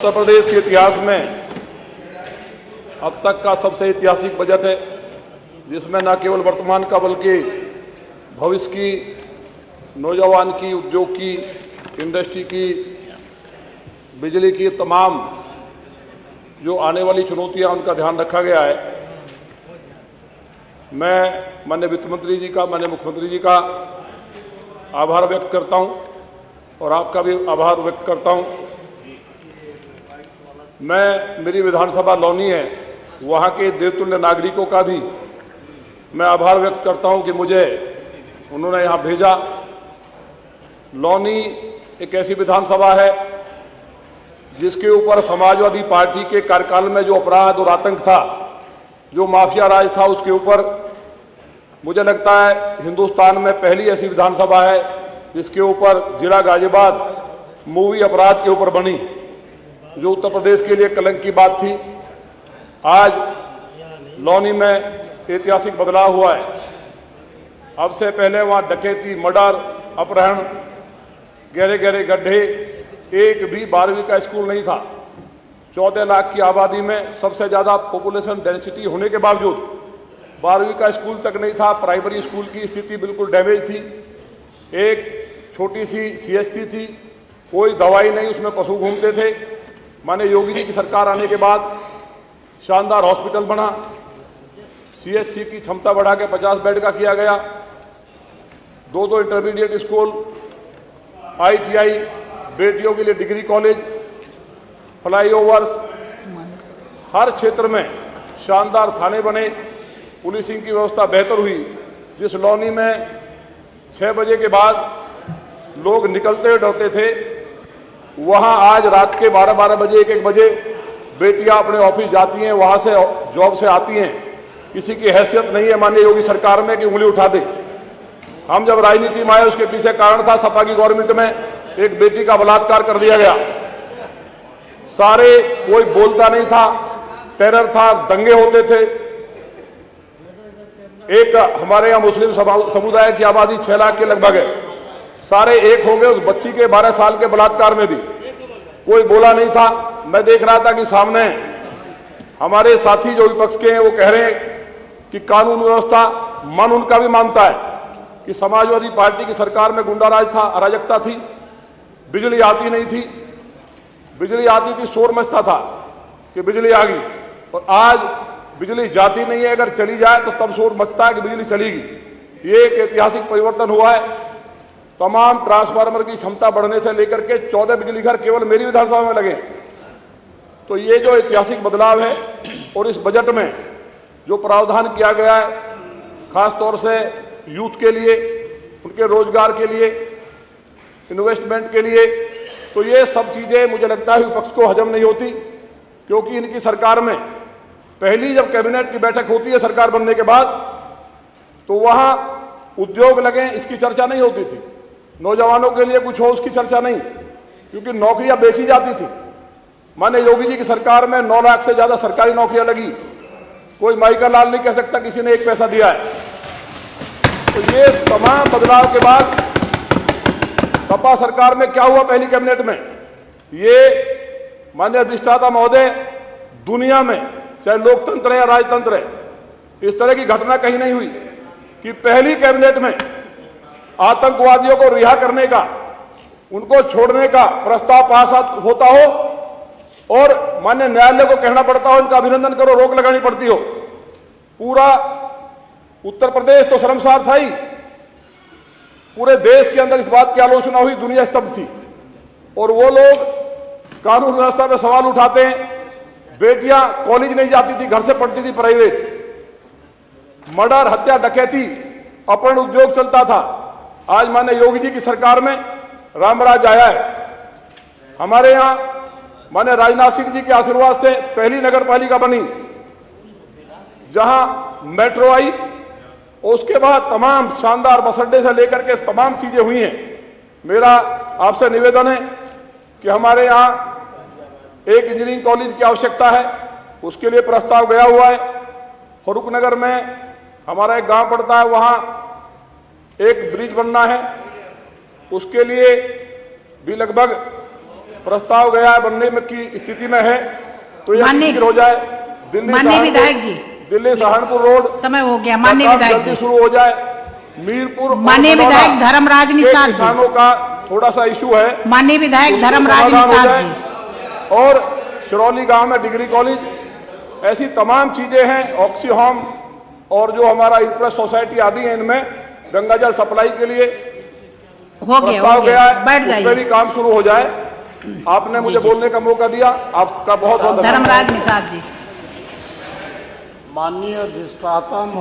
उत्तर प्रदेश के इतिहास में अब तक का सबसे ऐतिहासिक बजट है, जिसमें न केवल वर्तमान का बल्कि भविष्य की, नौजवान की, उद्योग की, इंडस्ट्री की, बिजली की तमाम जो आने वाली चुनौतियां उनका ध्यान रखा गया है। मैं माननीय वित्त मंत्री जी का, माननीय मुख्यमंत्री जी का आभार व्यक्त करता हूं और आपका भी आभार व्यक्त करता हूं। मेरी विधानसभा लौनी है, वहाँ के देवतुल्य नागरिकों का भी मैं आभार व्यक्त करता हूँ कि मुझे उन्होंने यहाँ भेजा। लौनी एक ऐसी विधानसभा है जिसके ऊपर समाजवादी पार्टी के कार्यकाल में जो अपराध और आतंक था, जो माफिया राज था, उसके ऊपर मुझे लगता है हिंदुस्तान में पहली ऐसी विधानसभा है जिसके ऊपर जिला गाजियाबाद मूवी अपराध के ऊपर बनी, जो उत्तर प्रदेश के लिए कलंक की बात थी। आज लौनी में ऐतिहासिक बदलाव हुआ है। अब से पहले वहाँ डकैती, मर्डर, अपहरण, गहरे गहरे गड्ढे, एक भी 12वीं का स्कूल नहीं था। 14 लाख की आबादी में सबसे ज़्यादा पॉपुलेशन डेंसिटी होने के बावजूद 12वीं का स्कूल तक नहीं था। प्राइमरी स्कूल की स्थिति बिल्कुल डैमेज थी। एक छोटी सी CHC थी, कोई दवाई नहीं, उसमें पशु घूमते थे। माननीय योगी जी की सरकार आने के बाद शानदार हॉस्पिटल बना, CHC की क्षमता बढ़ा के 50 बेड का किया गया। 2 इंटरमीडिएट स्कूल, ITI, बेटियों के लिए डिग्री कॉलेज, फ्लाईओवर्स, हर क्षेत्र में शानदार थाने बने, पुलिसिंग की व्यवस्था बेहतर हुई। जिस लौनी में 6 बजे के बाद लोग निकलते डरते थे, वहाँ आज रात के 12-12 बजे, 1-1 बजे बेटियां अपने ऑफिस जाती हैं, वहाँ से जॉब से आती हैं। किसी की हैसियत नहीं है माननीय योगी सरकार में कि उंगली उठा दे। हम जब राजनीति में आए, उसके पीछे कारण था सपा की गवर्नमेंट में एक बेटी का बलात्कार कर दिया गया। सारे कोई बोलता नहीं था, टेरर था, दंगे होते थे। एक हमारे यहाँ मुस्लिम समुदाय की आबादी 6 लाख के लगभग है, सारे एक हो गए उस बच्ची के 12 साल के बलात्कार में भी कोई बोला नहीं था। मैं देख रहा था कि सामने हमारे साथी जो विपक्ष के हैं वो कह रहे हैं कि कानून व्यवस्था, मन उनका भी मानता है कि समाजवादी पार्टी की सरकार में गुंडाराज था, अराजकता थी, बिजली आती नहीं थी। बिजली आती थी, शोर मचता था कि बिजली आ गई, और आज बिजली जाती नहीं है, अगर चली जाए तो तब शोर मचता है कि बिजली चलेगी। ये एक ऐतिहासिक परिवर्तन हुआ है। तमाम ट्रांसफार्मर की क्षमता बढ़ने से लेकर के 14 बिजली घर केवल मेरी विधानसभा में लगे। तो ये जो ऐतिहासिक बदलाव है, और इस बजट में जो प्रावधान किया गया है खास तौर से यूथ के लिए, उनके रोजगार के लिए, इन्वेस्टमेंट के लिए, तो ये सब चीज़ें मुझे लगता है विपक्ष को हजम नहीं होती, क्योंकि इनकी सरकार में पहली जब कैबिनेट की बैठक होती है सरकार बनने के बाद, तो वहाँ उद्योग लगे इसकी चर्चा नहीं होती थी, नौजवानों के लिए कुछ हो उसकी चर्चा नहीं, क्योंकि नौकरियां बेची जाती थी। माननीय योगी जी की सरकार में 9 लाख से ज्यादा सरकारी नौकरियां लगी। कोई माइका लाल नहीं कह सकता किसी ने 1 पैसा दिया है। तो ये तमाम बदलाव के बाद सपा सरकार में क्या हुआ पहली कैबिनेट में, ये माननीय अधिष्ठाता महोदय, दुनिया में चाहे लोकतंत्र है या राजतंत्र है, इस तरह की घटना कहीं नहीं हुई कि पहली कैबिनेट में आतंकवादियों को रिहा करने का, उनको छोड़ने का प्रस्ताव पास होता हो और माननीय न्यायालय को कहना पड़ता हो इनका अभिनंदन करो, रोक लगानी पड़ती हो। पूरा उत्तर प्रदेश तो शर्मसार था ही, पूरे देश के अंदर इस बात की आलोचना हुई, दुनिया स्तब्ध थी। और वो लोग कानून व्यवस्था पे सवाल उठाते हैं। बेटियां कॉलेज नहीं जाती थी, घर से पढ़ती थी प्राइवेट। मर्डर, हत्या, डकैती, अपहरण उद्योग चलता था। आज माननीय योगी जी की सरकार में रामराज आया है। हमारे यहाँ माननीय राजनाथ सिंह जी के आशीर्वाद से पहली नगर पालिका बनी, जहां मेट्रो आई, और उसके बाद तमाम शानदार बस अड्डे से लेकर के तमाम चीजें हुई हैं। मेरा आपसे निवेदन है कि हमारे यहाँ एक इंजीनियरिंग कॉलेज की आवश्यकता है, उसके लिए प्रस्ताव गया हुआ है। फरुखनगर में हमारा एक गांव पड़ता है, वहाँ एक ब्रिज बनना है, उसके लिए भी लगभग प्रस्ताव गया है, बनने में की स्थिति में है, तो यह माननीय- शीघ्र हो जाए। दिल्ली माननीय सहारनपुर- विधायक जी। दिल्ली सहारनपुर रोड समय हो गया। माननीय का काम विधायक जल्दी जी। शुरू हो जाए। मीरपुर और माननीय बलौदा विधायक धर्मराज के निषाद जी। किसानों का थोड़ा सा इशू है, माननीय विधायक उसका धर्मराज समाधान हो निषाद जाए। जी। और शिरौली गांव में डिग्री कॉलेज, ऐसी तमाम चीजें हैं, ऑक्सी होम और जो हमारा इंप्रेस सोसाइटी आदि है, इनमें गंगा जल सप्लाई के लिए हो प्रस्ताव गया गया है, बैठ उस पर जाइए। भी काम शुरू हो जाए। आपने मुझे बोलने का मौका दिया, आपका बहुत बहुत धन्यवाद। धर्मराज निषाद जी। माननीय अधिष्ठाता महोदय।